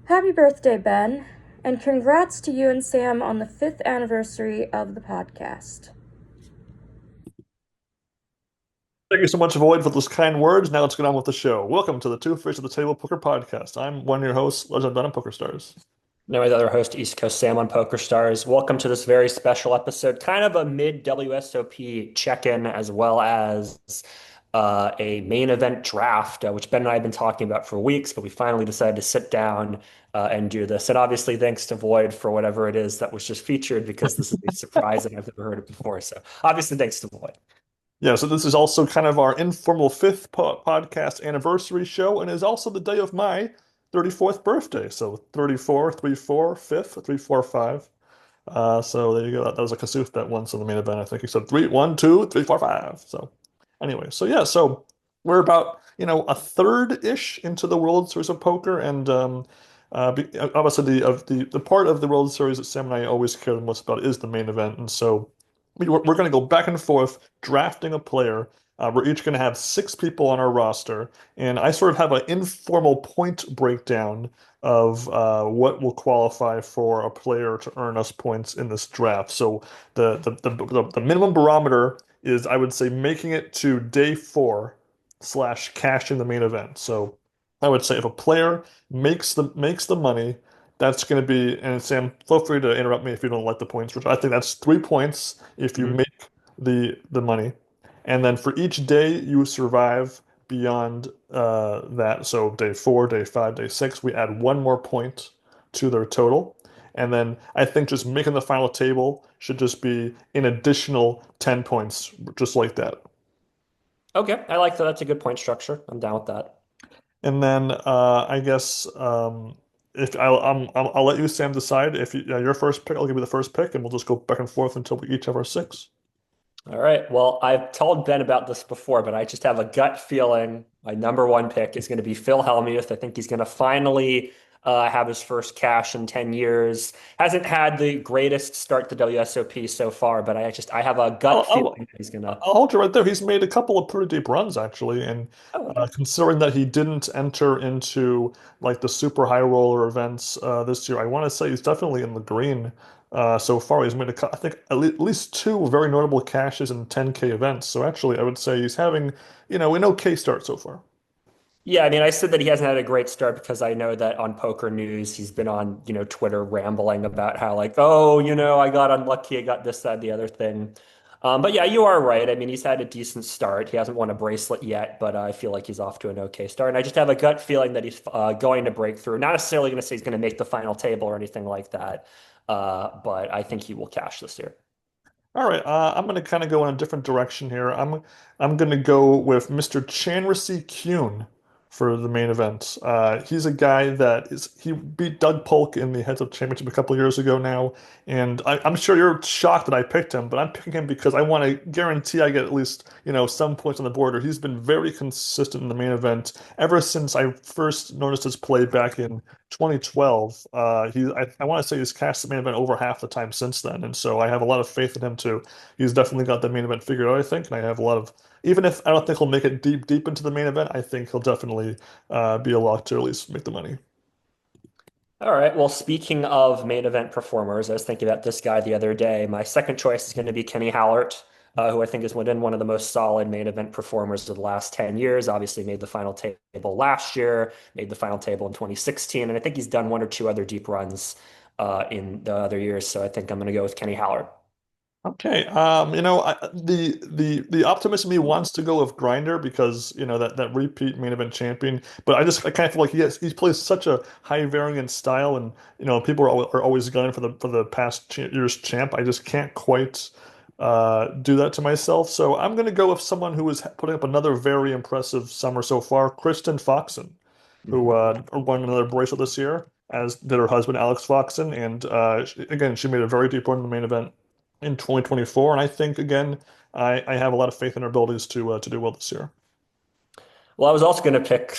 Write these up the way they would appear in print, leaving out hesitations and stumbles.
Happy birthday, Ben, and congrats to you and Sam on the 5th anniversary of the podcast. Thank you so much, Void, for those kind words. Now let's get on with the show. Welcome to the Two Fish at the Table Poker Podcast. I'm one of your hosts, Legend Dunham Poker Stars. No, the other host, East Coast Sam on Poker Stars. Welcome to this very special episode, kind of a mid WSOP check-in, as well as a main event draft, which Ben and I have been talking about for weeks, but we finally decided to sit down and do this. And obviously, thanks to Void for whatever it is that was just featured, because this is a surprise and I've never heard it before. So obviously, thanks to Void. Yeah, so this is also kind of our informal fifth podcast anniversary show, and is also the day of my 34th birthday. So 34, 34, 5th, 3, 4, 5. So there you go. That was a Kasuf that once in the main event. I think he said 3, 1, 2, 3, 4, 5. So anyway, so yeah, so we're about, a third-ish into the World Series of Poker, and obviously the part of the World Series that Sam and I always care the most about is the main event, and so we're going to go back and forth drafting a player. We're each going to have six people on our roster, and I sort of have an informal point breakdown of what will qualify for a player to earn us points in this draft. So the minimum barometer is, I would say, making it to day four slash cash in the main event. So I would say if a player makes the money, that's going to be, and Sam, feel free to interrupt me if you don't like the points. Which I think that's 3 points if you Mhm. make the money, and then for each day you survive beyond that. So day four, day five, day six, we add one more point to their total. And then I think just making the final table should just be an additional 10 points, just like that. Okay, I like that. That's a good point structure. I'm down with that. And then I guess if I'll let you, Sam, decide if your first pick. I'll give you the first pick, and we'll just go back and forth until we each have our six. All right. Well, I've told Ben about this before, but I just have a gut feeling my number one pick is going to be Phil Hellmuth. I think he's going to finally have his first cash in 10 years. Hasn't had the greatest start to WSOP so far, but I have a I'll, gut feeling I'll that he's going to. I'll hold you right there. He's made a couple of pretty deep runs actually, and Oh, okay. considering that he didn't enter into like the super high roller events this year, I want to say he's definitely in the green so far. He's made I think at least two very notable cashes in 10K events. So actually, I would say he's having an okay start so far. Yeah, I mean, I said that he hasn't had a great start because I know that on Poker News, he's been on, Twitter rambling about how like, oh, I got unlucky, I got this, that, the other thing. But yeah, you are right. I mean, he's had a decent start. He hasn't won a bracelet yet, but I feel like he's off to an okay start. And I just have a gut feeling that he's going to break through. Not necessarily going to say he's going to make the final table or anything like that, but I think he will cash this year. All right, I'm going to kind of go in a different direction here. I'm going to go with Mr. Chanrissy Kuhn for the main event. He's a guy that he beat Doug Polk in the heads-up championship a couple of years ago now, and I'm sure you're shocked that I picked him, but I'm picking him because I want to guarantee I get at least some points on the border. He's been very consistent in the main event ever since I first noticed his play back in 2012. I want to say he's cashed the main event over half the time since then, and so I have a lot of faith in him too. He's definitely got the main event figured out, I think, and I have a lot of, even if I don't think he'll make it deep into the main event, I think he'll definitely be a lock to at least make the money. All right. Well, speaking of main event performers, I was thinking about this guy the other day. My second choice is going to be Kenny Howlert, who I think is one of the most solid main event performers of the last 10 years. Obviously, made the final table last year, made the final table in 2016, and I think he's done one or two other deep runs in the other years. So I think I'm going to go with Kenny Howlert. Okay. The optimist in me wants to go with Grinder because that repeat main event champion, but I kind of feel like he plays such a high variant style, and people are always gunning for the past ch year's champ. I just can't quite do that to myself. So I'm going to go with someone who is putting up another very impressive summer so far, Kristen Foxen, who Mhm. won another bracelet this year, as did her husband Alex Foxen, and again she made a very deep run in the main event in 2024, and I think again I have a lot of faith in her abilities to do well this year. Well, I was also going to pick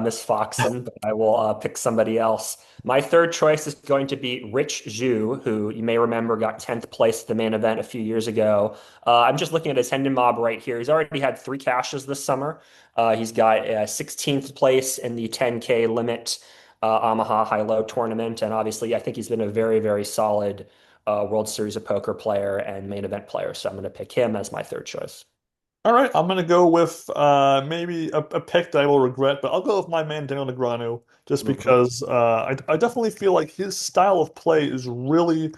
Miss Foxen, but I will pick somebody else. My third choice is going to be Rich Zhu, who you may remember got 10th place at the main event a few years ago. I'm just looking at his Hendon Mob right here. He's already had three cashes this summer. He's got 16th place in the 10K limit. Omaha High-Low tournament. And obviously, I think he's been a very, very solid World Series of Poker player and main event player. So I'm going to pick him as my third choice. All right, I'm gonna go with maybe a pick that I will regret, but I'll go with my man Daniel Negreanu just Mhm. because I definitely feel like his style of play is really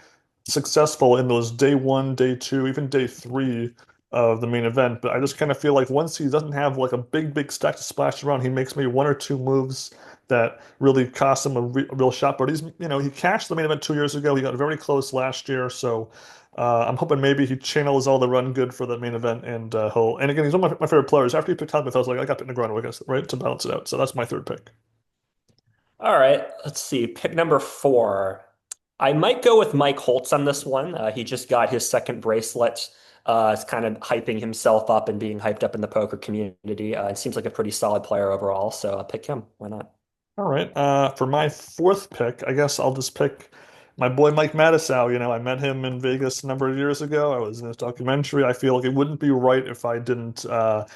successful in those day one, day two, even day three of the main event. But I just kind of feel like once he doesn't have like a big stack to splash around, he makes maybe one or two moves that really cost him a real shot. But he cashed the main event 2 years ago. He got very close last year, so. I'm hoping maybe he channels all the run good for the main event, and and again, he's one of my favorite players. After he picked Hudmith, I was like, I got to pick Negreanu, I guess, right, to balance it out. So that's my third pick. All right, let's see. Pick number four. I might go with Mike Holtz on this one. He just got his second bracelet. Is kind of hyping himself up and being hyped up in the poker community. It seems like a pretty solid player overall, so I'll pick him. Why not? All right. For my fourth pick, I guess I'll just pick my boy Mike Matusow. I met him in Vegas a number of years ago. I was in his documentary. I feel like it wouldn't be right if I didn't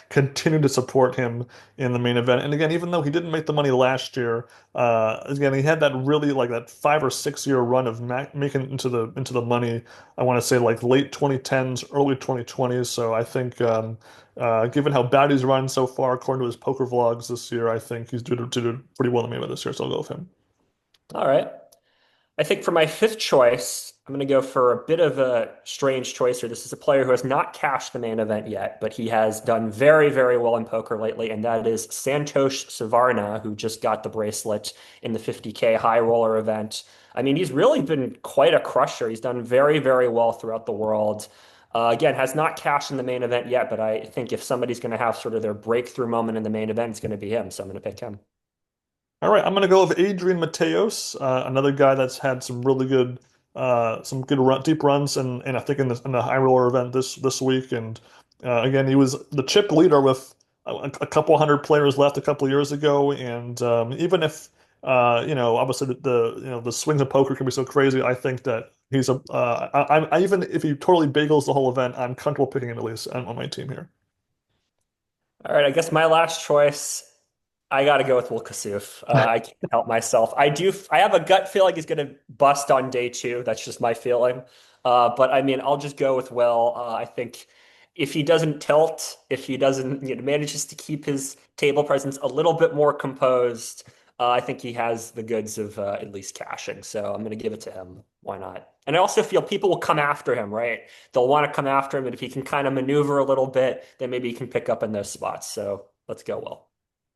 continue to support him in the main event. And again, even though he didn't make the money last year, again, he had that really like that 5 or 6 year run of making it into the money. I want to say like late 2010s, early 2020s. So I think. Given how bad he's run so far, according to his poker vlogs this year, I think he's due to do pretty well in the main event this year, so I'll go with him. All right. I think for my fifth choice, I'm going to go for a bit of a strange choice here. This is a player who has not cashed the main event yet, but he has done very, very well in poker lately, and that is Santosh Savarna, who just got the bracelet in the 50K high roller event. I mean, he's really been quite a crusher. He's done very, very well throughout the world. Again, has not cashed in the main event yet, but I think if somebody's going to have sort of their breakthrough moment in the main event, it's going to be him. So I'm going to pick him. All right, I'm gonna go with Adrian Mateos, another guy that's had some good deep runs, and I think in the high roller event this week, and again he was the chip leader with a couple hundred players left a couple years ago, and even if obviously the swings of poker can be so crazy, I think that he's I even if he totally bagels the whole event, I'm comfortable picking him at least on my team here. All right, I guess my last choice. I got to go with Will Kasuf. I can't help myself. I do. I have a gut feeling he's going to bust on day two. That's just my feeling. But I mean, I'll just go with Will. I think if he doesn't tilt, if he doesn't, manages to keep his table presence a little bit more composed, I think he has the goods of at least cashing. So I'm going to give it to him. Why not? And I also feel people will come after him, right? They'll want to come after him, and if he can kind of maneuver a little bit, then maybe he can pick up in those spots. So let's go, Will.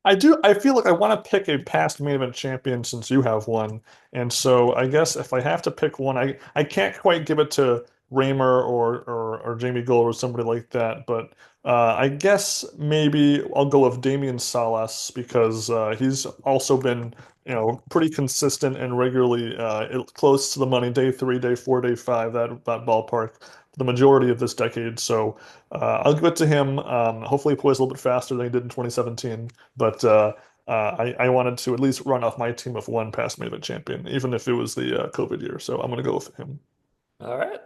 I do. I feel like I want to pick a past main event champion since you have one, and so I guess if I have to pick one, I can't quite give it to Raymer or Jamie Gold or somebody like that, but I guess maybe I'll go with Damian Salas because he's also been pretty consistent and regularly close to the money day three, day four, day five that ballpark the majority of this decade. So I'll give it to him. Hopefully, he plays a little bit faster than he did in 2017. But I wanted to at least run off my team of one past main event champion, even if it was the COVID year. So I'm going to go with him. All right.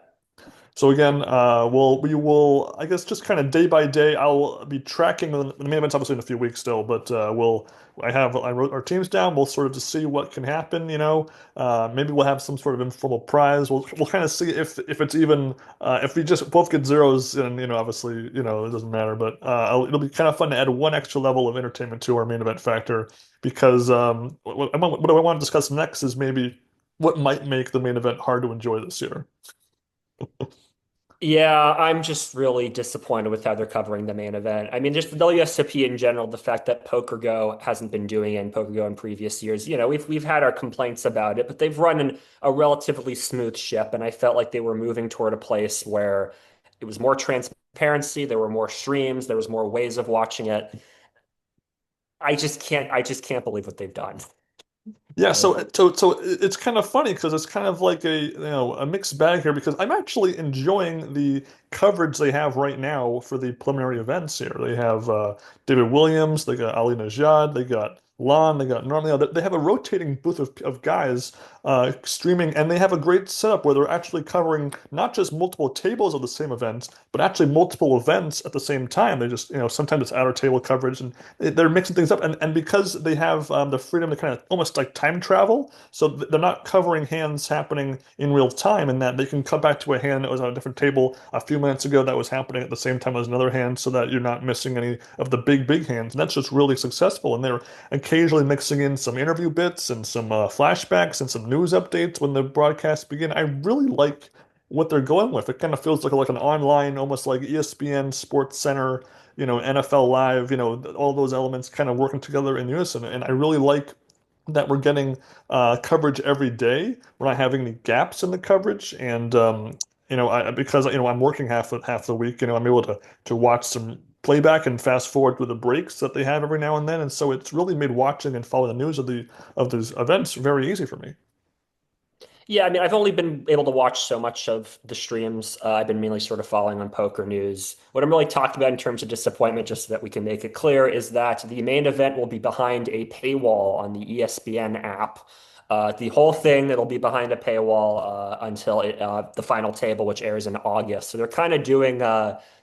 So again, we will, I guess, just kind of day by day. I'll be tracking the main events obviously in a few weeks still, but I wrote our teams down. We'll sort of just see what can happen. Maybe we'll have some sort of informal prize. We'll kind of see if it's even if we just both get zeros, and obviously it doesn't matter. But it'll be kind of fun to add one extra level of entertainment to our main event factor because what I want to discuss next is maybe what might make the main event hard to enjoy this year. Yeah, I'm just really disappointed with how they're covering the main event. I mean, just the WSOP in general, the fact that PokerGo hasn't been doing it in PokerGo in previous years. We've had our complaints about it, but they've run a relatively smooth ship, and I felt like they were moving toward a place where it was more transparency, there were more streams, there was more ways of watching it. I just can't believe what they've done. Yeah, so it's kind of funny because it's kind of like a mixed bag here because I'm actually enjoying the coverage they have right now for the preliminary events here. They have David Williams, they got Ali Najad, they got Lon, they got normally they have a rotating booth of guys streaming, and they have a great setup where they're actually covering not just multiple tables of the same event, but actually multiple events at the same time. They just, sometimes it's outer table coverage, and they're mixing things up. And because they have the freedom to kind of almost like time travel, so they're not covering hands happening in real time, and that they can come back to a hand that was on a different table a few minutes ago that was happening at the same time as another hand, so that you're not missing any of the big hands. And that's just really successful. And they're occasionally mixing in some interview bits and some flashbacks and some news updates when the broadcasts begin. I really like what they're going with. It kind of feels like an online, almost like ESPN, Sports Center, NFL Live, all those elements kind of working together in unison. And I really like that we're getting coverage every day. We're not having any gaps in the coverage, and because I'm working half the week, I'm able to watch some playback and fast forward through the breaks that they have every now and then, and so it's really made watching and following the news of these events very easy for me. Yeah, I mean, I've only been able to watch so much of the streams. I've been mainly sort of following on poker news. What I'm really talking about in terms of disappointment, just so that we can make it clear, is that the main event will be behind a paywall on the ESPN app. The whole thing that'll be behind a paywall until the final table, which airs in August. So they're kind of doing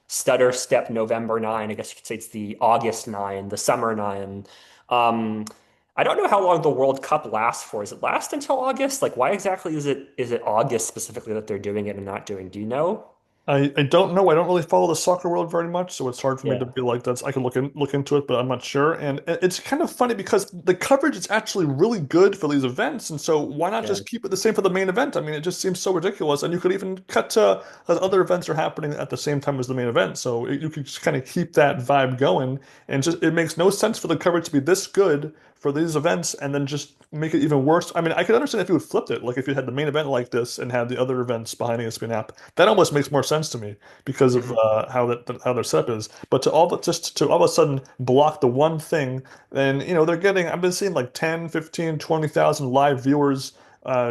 stutter step November 9. I guess you could say it's the August 9, the summer 9. Um, I don't know how long the World Cup lasts for. Does it last until August? Like, why exactly is it August specifically that they're doing it and not doing? Do you know? I don't know. I don't really follow the soccer world very much, so it's hard for me to Yeah. be like that's. I could look into it, but I'm not sure. And it's kind of funny because the coverage is actually really good for these events, and so why not Yeah. just keep it the same for the main event? I mean, it just seems so ridiculous. And you could even cut to other events are happening at the same time as the main event, so you could just kind of keep that vibe going. And just it makes no sense for the coverage to be this good for these events and then just make it even worse. I mean, I could understand if you had flipped it, like if you had the main event like this and had the other events behind the ESPN app. That almost makes more sense to me because of Mhm. how their setup is. But to all of a sudden block the one thing, then they're getting. I've been seeing like 10, 15, 20,000 live viewers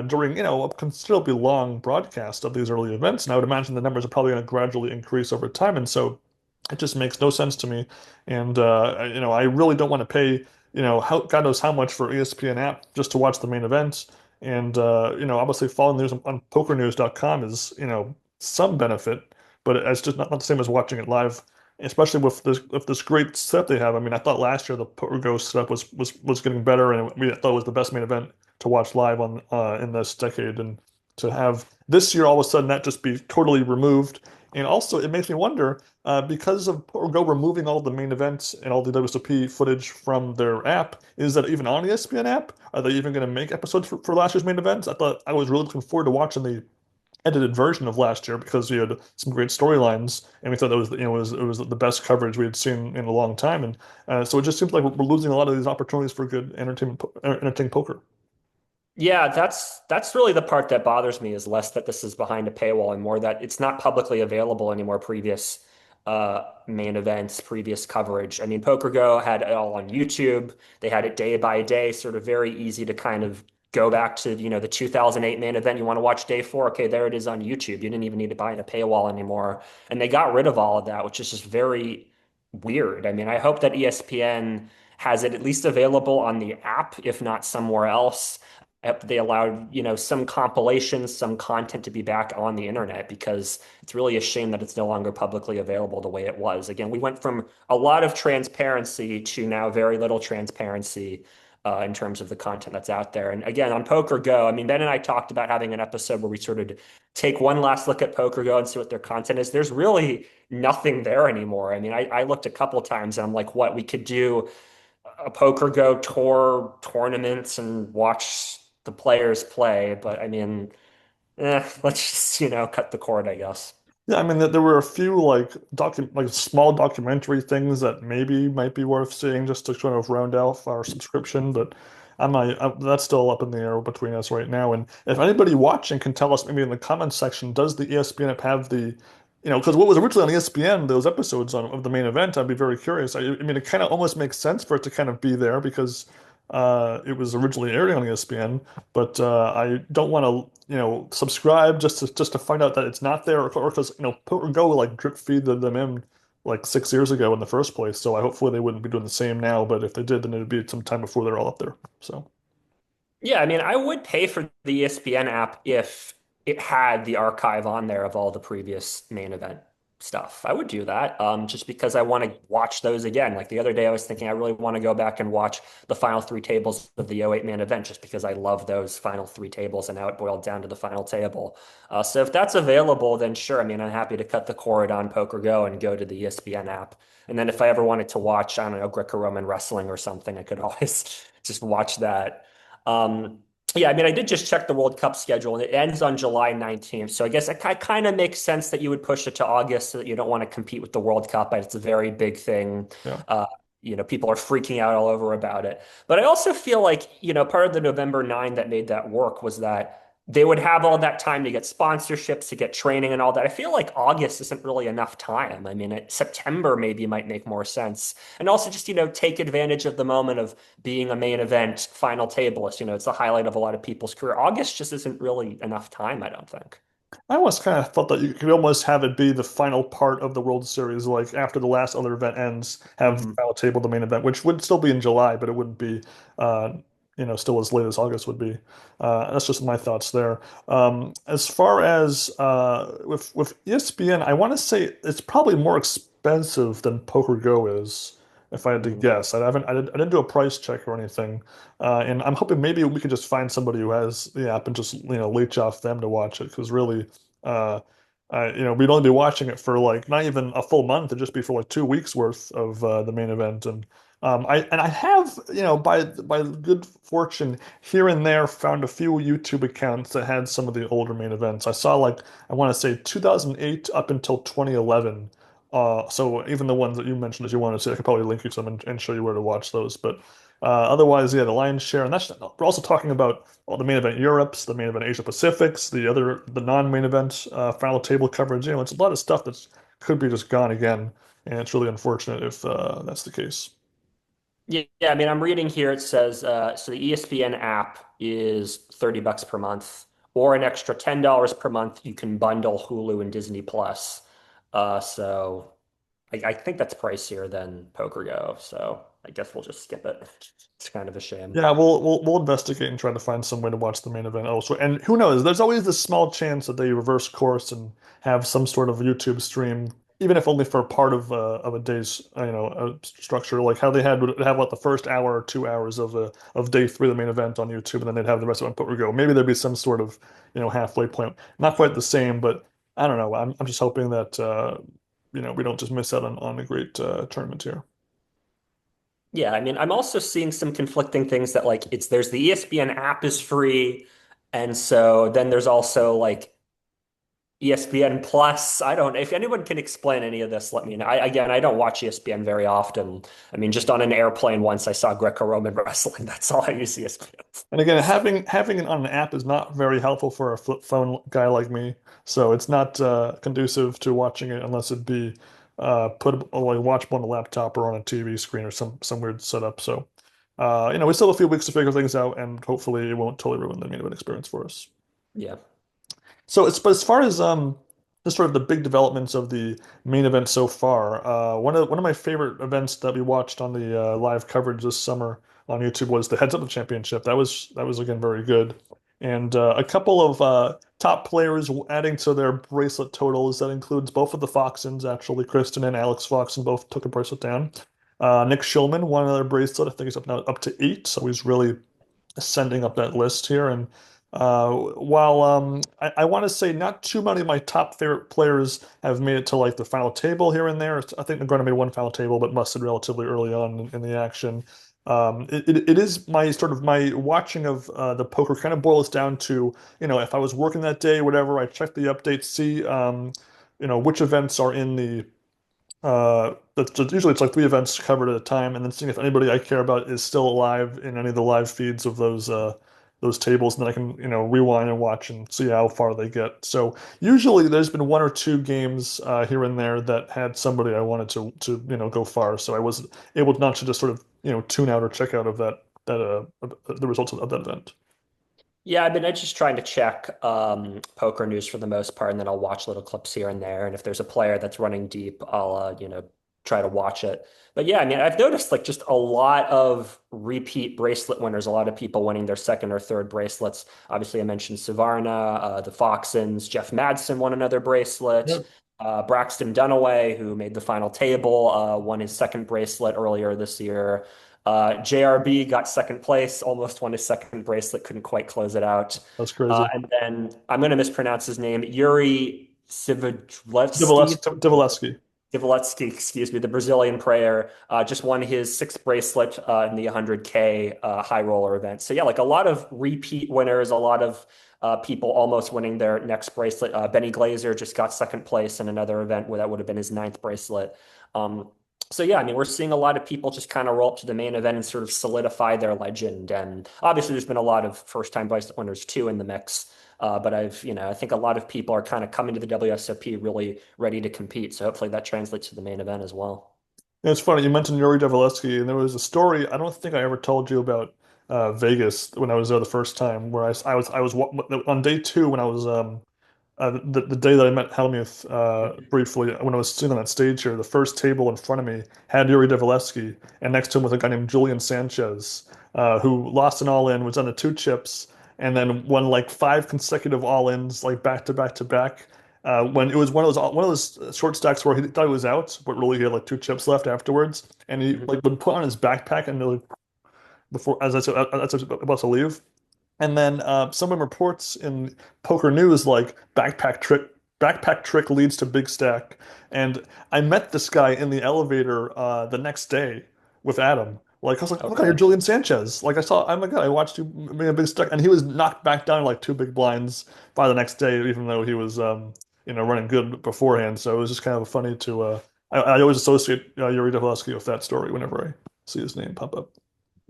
during a considerably long broadcast of these early events, and I would imagine the numbers are probably going to gradually increase over time. And so it just makes no sense to me. And I really don't want to pay God knows how much for ESPN app just to watch the main events. And obviously following news on pokernews.com is some benefit, but it's just not the same as watching it live, especially with this great setup they have. I mean, I thought last year the PokerGo setup was getting better, and we thought it was the best main event to watch live on in this decade. And to have this year all of a sudden that just be totally removed, and also it makes me wonder because of PokerGo removing all the main events and all the WSOP footage from their app, is that even on the ESPN app? Are they even going to make episodes for last year's main events? I thought I was really looking forward to watching the edited version of last year because we had some great storylines and we thought that was it was the best coverage we had seen in a long time. And so it just seems like we're losing a lot of these opportunities for good entertaining poker. Yeah, that's really the part that bothers me is less that this is behind a paywall and more that it's not publicly available anymore. Previous main events, previous coverage. I mean, PokerGo had it all on YouTube. They had it day by day, sort of very easy to kind of go back to, the 2008 main event. You want to watch day four? Okay, there it is on YouTube. You didn't even need to buy a paywall anymore. And they got rid of all of that, which is just very weird. I mean, I hope that ESPN has it at least available on the app, if not somewhere else. They allowed, some compilations, some content to be back on the internet because it's really a shame that it's no longer publicly available the way it was. Again, we went from a lot of transparency to now very little transparency in terms of the content that's out there. And again, on Poker Go, I mean, Ben and I talked about having an episode where we sort of take one last look at Poker Go and see what their content is. There's really nothing there anymore. I mean, I looked a couple times and I'm like, what we could do a Poker Go tour tournaments and watch the players play. But I mean, let's just, cut the cord, I guess. Yeah, I mean, there were a few like small documentary things that maybe might be worth seeing just to sort of round out our subscription, but that's still up in the air between us right now. And if anybody watching can tell us maybe in the comments section, does the ESPN app have because what was originally on ESPN, those episodes of the main event, I'd be very curious. I mean, it kind of almost makes sense for it to kind of be there because it was originally airing on ESPN, but I don't want to, subscribe just to find out that it's not there, or because Poker Go will like drip feed them in like 6 years ago in the first place. So I hopefully they wouldn't be doing the same now. But if they did, then it'd be some time before they're all up there. So Yeah, I mean, I would pay for the ESPN app if it had the archive on there of all the previous main event stuff. I would do that, just because I want to watch those again. Like the other day, I was thinking I really want to go back and watch the final three tables of the '08 main event, just because I love those final three tables and how it boiled down to the final table. So if that's available, then sure. I mean, I'm happy to cut the cord on PokerGo and go to the ESPN app. And then if I ever wanted to watch, I don't know, Greco-Roman wrestling or something, I could always just watch that. Um, yeah, I mean, I did just check the World Cup schedule and it ends on July 19th. So I guess it kind of makes sense that you would push it to August so that you don't want to compete with the World Cup. It's a very big thing. yeah. Uh, people are freaking out all over about it. But I also feel like, part of the November 9 that made that work was that they would have all that time to get sponsorships, to get training and all that. I feel like August isn't really enough time. I mean, September maybe might make more sense. And also just, take advantage of the moment of being a main event final tableist. It's the highlight of a lot of people's career. August just isn't really enough time, I don't think. I almost kind of thought that you could almost have it be the final part of the World Series, like after the last other event ends, have the Mhm. final table, the main event, which would still be in July, but it wouldn't be, uh, still as late as August would be. That's just my thoughts there. As far as with ESPN, I want to say it's probably more expensive than Poker Go is, if I had to Mhm. guess. I didn't do a price check or anything. And I'm hoping maybe we could just find somebody who has the app and just leech off them to watch it because really, uh, we'd only be watching it for like not even a full month. It'd just be for like 2 weeks worth of the main event. And I have by good fortune here and there found a few YouTube accounts that had some of the older main events. I saw like I want to say 2008 up until 2011. So even the ones that you mentioned that you wanted to see, I could probably link you some and show you where to watch those. But otherwise, yeah, the lion's share, and that's we're also talking about all the main event Europes, the main event Asia Pacifics, the non-main event final table coverage. It's a lot of stuff that could be just gone again, and it's really unfortunate if that's the case. Yeah, I mean, I'm reading here. It says so the ESPN app is $30 per month, or an extra $10 per month. You can bundle Hulu and Disney Plus. So I think that's pricier than PokerGo. So I guess we'll just skip it. It's kind of a shame. Yeah, we'll investigate and try to find some way to watch the main event also. And who knows? There's always this small chance that they reverse course and have some sort of YouTube stream, even if only for part of a day's structure, like how they had would have what the first hour or 2 hours of day three of the main event on YouTube, and then they'd have the rest of it on Poker Go. Maybe there'd be some sort of halfway point. Not quite the same, but I don't know. I'm just hoping that we don't just miss out on a great tournament here. Yeah, I mean, I'm also seeing some conflicting things that like there's the ESPN app is free, and so then there's also like ESPN Plus. I don't, if anyone can explain any of this, let me know. Again, I don't watch ESPN very often. I mean, just on an airplane once I saw Greco-Roman wrestling. That's all I use ESPN. And again, having it on an app is not very helpful for a flip phone guy like me. So it's not conducive to watching it unless it be put like watchable on a laptop or on a TV screen or some weird setup. So we still have a few weeks to figure things out, and hopefully it won't totally ruin the main event experience for us. Yeah. So but as far as the sort of the big developments of the main event so far, one of my favorite events that we watched on the live coverage this summer on YouTube was the Heads Up Championship. That was again very good, and a couple of top players adding to their bracelet totals. That includes both of the Foxens, actually, Kristen and Alex Foxen both took a bracelet down. Nick Schulman won another bracelet. I think he's up now up to 8, so he's really ascending up that list here. And while I want to say not too many of my top favorite players have made it to like the final table here and there. I think Negreanu made one final table, but busted relatively early on in the action. It is my sort of my watching of the poker kind of boils down to, if I was working that day, whatever, I check the updates, see, which events are in the usually it's like 3 events covered at a time, and then seeing if anybody I care about is still alive in any of the live feeds of those tables, and then I can rewind and watch and see how far they get. So usually there's been 1 or 2 games here and there that had somebody I wanted to go far, so I was able not to just sort of tune out or check out of that the results of that event. Yeah, I've been just trying to check poker news for the most part, and then I'll watch little clips here and there. And if there's a player that's running deep, I'll try to watch it. But yeah, I mean, I've noticed like just a lot of repeat bracelet winners, a lot of people winning their second or third bracelets. Obviously, I mentioned Savarna, the Foxens, Jeff Madsen won another bracelet. Yep, Braxton Dunaway, who made the final table, won his second bracelet earlier this year. JRB got second place, almost won his second bracelet, couldn't quite close it out. that's crazy. And then I'm going to mispronounce his name, Yuri Sivadlevsky. Divalevsky. Divaletsky, excuse me, the Brazilian player, just won his sixth bracelet in the 100K high roller event. So yeah, like a lot of repeat winners, a lot of people almost winning their next bracelet. Benny Glazer just got second place in another event where that would have been his ninth bracelet. Um, so yeah, I mean, we're seeing a lot of people just kind of roll up to the main event and sort of solidify their legend. And obviously, there's been a lot of first-time bracelet winners too in the mix. But I think a lot of people are kind of coming to the WSOP really ready to compete. So hopefully that translates to the main event as well. Yeah, it's funny. You mentioned Yuri Divalevsky, and there was a story I don't think I ever told you about Vegas when I was there the first time, where on day two when I was the day that I met Helmuth briefly, when I was sitting on that stage here, the first table in front of me had Yuri Divalevsky, and next to him was a guy named Julian Sanchez, who lost an all-in, was on the two chips, and then won like five consecutive all-ins, like back to back to back. When it was one of those short stacks where he thought he was out, but really he had like two chips left afterwards, and he Mhm. like would put on his backpack and like, before as I was about to leave. And then someone reports in Poker News like backpack trick leads to big stack. And I met this guy in the elevator the next day with Adam. Like I was like, oh Oh, my God, you're really? Julian Sanchez. Like I saw, oh my God, I watched you make a big stack, and he was knocked back down like two big blinds by the next day, even though he was running good beforehand. So it was just kind of funny to I always associate Yuri Dovoloski with that story whenever I see his name pop up.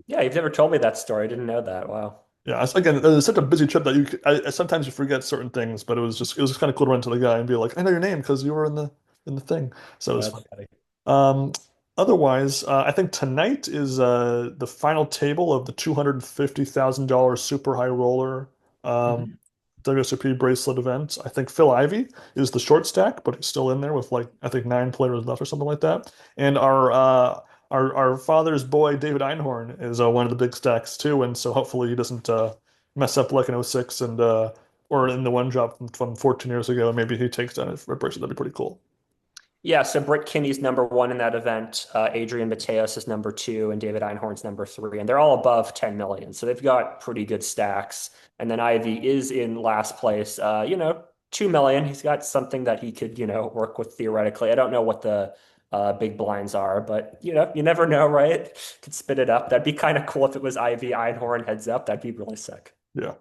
Yeah, you've never told me that story. I didn't know that. Wow. Yeah, again, it was such a busy trip that sometimes you forget certain things, but it was just kind of cool to run to the guy and be like, I know your name because you were in the thing. So it was That's fun. funny. Um, Otherwise, I think tonight is the final table of the $250,000 super high roller um, Mhm. WSOP bracelet event. I think Phil Ivey is the short stack, but he's still in there with like I think nine players left or something like that. And our father's boy David Einhorn is one of the big stacks too, and so hopefully he doesn't mess up like an '06 and or in the one drop from 14 years ago. Maybe he takes down a bracelet. That'd be pretty cool. Yeah, so Britt Kinney's number one in that event. Adrian Mateos is number two, and David Einhorn's number three, and they're all above 10 million. So they've got pretty good stacks. And then Ivy is in last place. 2 million. He's got something that he could, work with theoretically. I don't know what the big blinds are, but you never know, right? Could spit it up. That'd be kind of cool if it was Ivy Einhorn heads up. That'd be really sick. Yeah.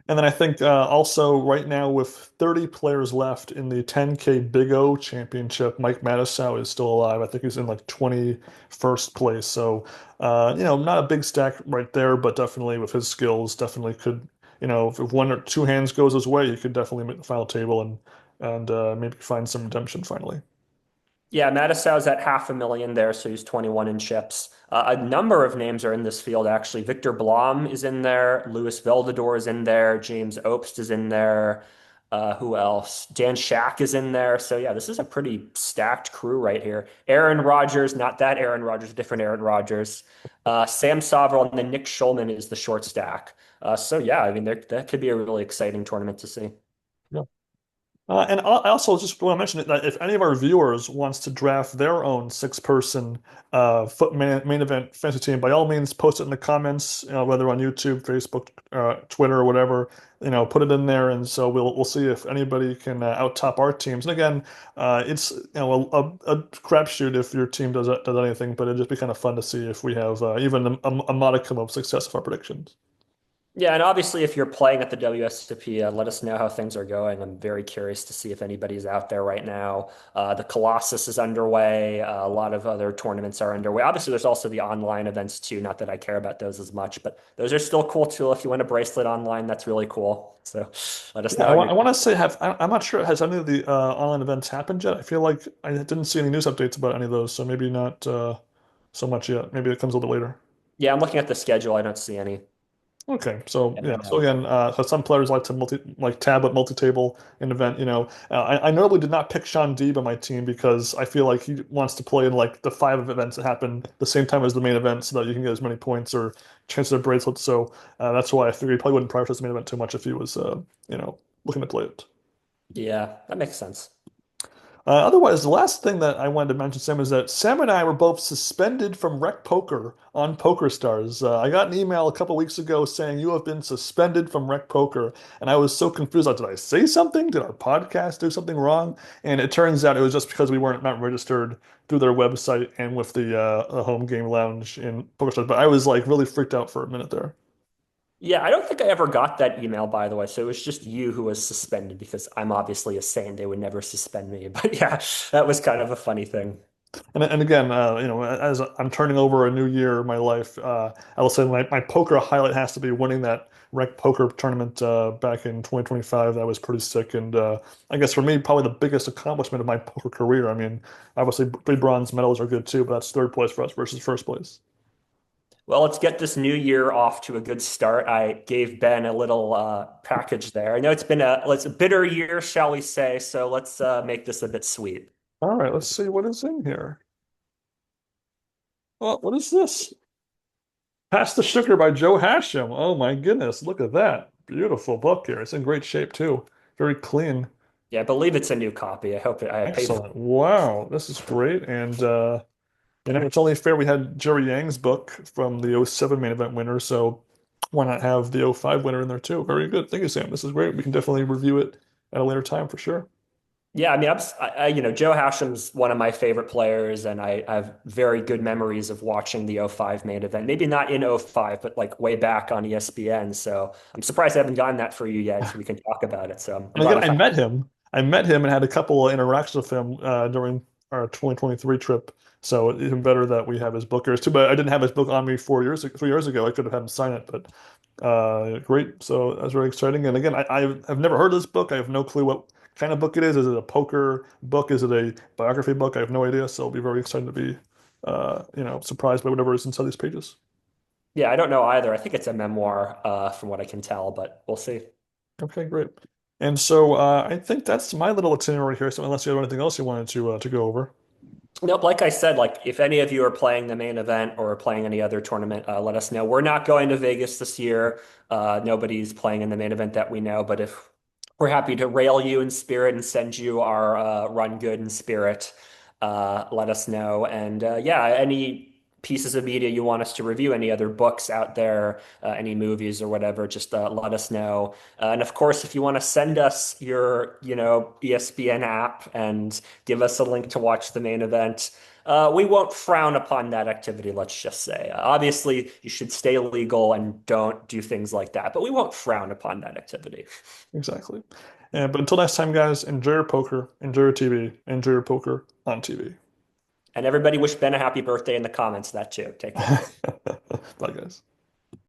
And then I think also right now with 30 players left in the 10K Big O Championship, Mike Matusow is still alive. I think he's in like 21st place. So, not a big stack right there, but definitely with his skills, definitely could, if one or two hands goes his way, he could definitely make the final table and maybe find some redemption finally. Yeah, Matisow's at 500,000 there, so he's 21 in chips. A number of names are in this field, actually. Victor Blom is in there. Louis Veldador is in there. James Obst is in there. Who else? Dan Shack is in there. So, yeah, this is a pretty stacked crew right here. Aaron Rodgers, not that Aaron Rodgers, different Aaron Rodgers. Sam Soverell, and then Nick Schulman is the short stack. So, yeah, I mean, that could be a really exciting tournament to see. Yeah. And I also just want to mention that if any of our viewers wants to draft their own six-person foot main event fantasy team, by all means, post it in the comments, whether on YouTube, Facebook, Twitter, or whatever. Put it in there, and so we'll see if anybody can out top our teams. And again, it's a crapshoot if your team does anything, but it'd just be kind of fun to see if we have even a modicum of success of our predictions. Yeah, and obviously, if you're playing at the WSOP, let us know how things are going. I'm very curious to see if anybody's out there right now. The Colossus is underway. A lot of other tournaments are underway. Obviously, there's also the online events too. Not that I care about those as much, but those are still cool too. If you win a bracelet online, that's really cool. So let us Yeah, know I how want, you're I want doing. to say I'm not sure has any of the online events happened yet. I feel like I didn't see any news updates about any of those, so maybe not so much yet. Maybe it comes a little bit later. Yeah, I'm looking at the schedule. I don't see any. Okay, so Yeah, yeah, no. so again, so some players like to tablet multi-table in event. I notably did not pick Sean Deeb on my team because I feel like he wants to play in like the five events that happen the same time as the main event, so that you can get as many points or chances of bracelets. So that's why I figured he probably wouldn't prioritize the main event too much if he was, looking to play it. Yeah, that makes sense. Otherwise, the last thing that I wanted to mention, Sam, is that Sam and I were both suspended from RecPoker on PokerStars. I got an email a couple weeks ago saying you have been suspended from RecPoker, and I was so confused. Like, did I say something? Did our podcast do something wrong? And it turns out it was just because we weren't not registered through their website and with the home game lounge in PokerStars. But I was like really freaked out for a minute there. Yeah, I don't think I ever got that email, by the way. So it was just you who was suspended because I'm obviously a saint. They would never suspend me. But yeah, that was kind of a funny thing. And again, as I'm turning over a new year in my life, I will say my poker highlight has to be winning that Rec Poker tournament back in 2025. That was pretty sick, and I guess for me, probably the biggest accomplishment of my poker career. I mean, obviously, three bronze medals are good too, but that's third place for us versus first place. Well, let's get this new year off to a good start. I gave Ben a little package there. I know it's a bitter year, shall we say? So let's make this a bit sweet. All right, let's see what is in here. Well, what is this? Pass the Sugar by Joe Hashem. Oh my goodness, look at that. Beautiful book here. It's in great shape too. Very clean. Yeah, I believe it's a new copy. I hope I paid for Excellent. Wow, this is great. And it's only fair we had Jerry Yang's book from the '07 main event winner, so why not have the '05 winner in there too? Very good. Thank you, Sam. This is great. We can definitely review it at a later time for sure. Yeah, I mean, Joe Hashem's one of my favorite players, and I have very good memories of watching the '05 main event. Maybe not in '05, but like way back on ESPN. So I'm surprised I haven't gotten that for you yet, so we can talk about it. So I'm And glad again, we I finally. met him. I met him and had a couple of interactions with him during our 2023 trip. So even better that we have his book here. It's too bad I didn't have his book on me 3 years ago. I could have had him sign it, but great. So that's very exciting. And again, I've never heard of this book. I have no clue what kind of book it is. Is it a poker book? Is it a biography book? I have no idea. So I'll be very excited to be, surprised by whatever is inside these pages. Yeah, I don't know either. I think it's a memoir, from what I can tell, but we'll see. Okay, great. And so I think that's my little itinerary here. So unless you have anything else you wanted to go over. Nope, like I said, like if any of you are playing the main event or playing any other tournament, let us know. We're not going to Vegas this year. Nobody's playing in the main event that we know, but if we're happy to rail you in spirit and send you our run good in spirit, let us know. And yeah, any pieces of media you want us to review, any other books out there, any movies or whatever, just let us know. And of course, if you want to send us your, ESPN app and give us a link to watch the main event. We won't frown upon that activity, let's just say. Obviously, you should stay legal and don't do things like that, but we won't frown upon that activity. Exactly. And but until next time, guys, enjoy your poker, enjoy your TV, enjoy your poker on TV. And everybody wish Ben a happy birthday in the comments, that too. Take care. Bye, guys.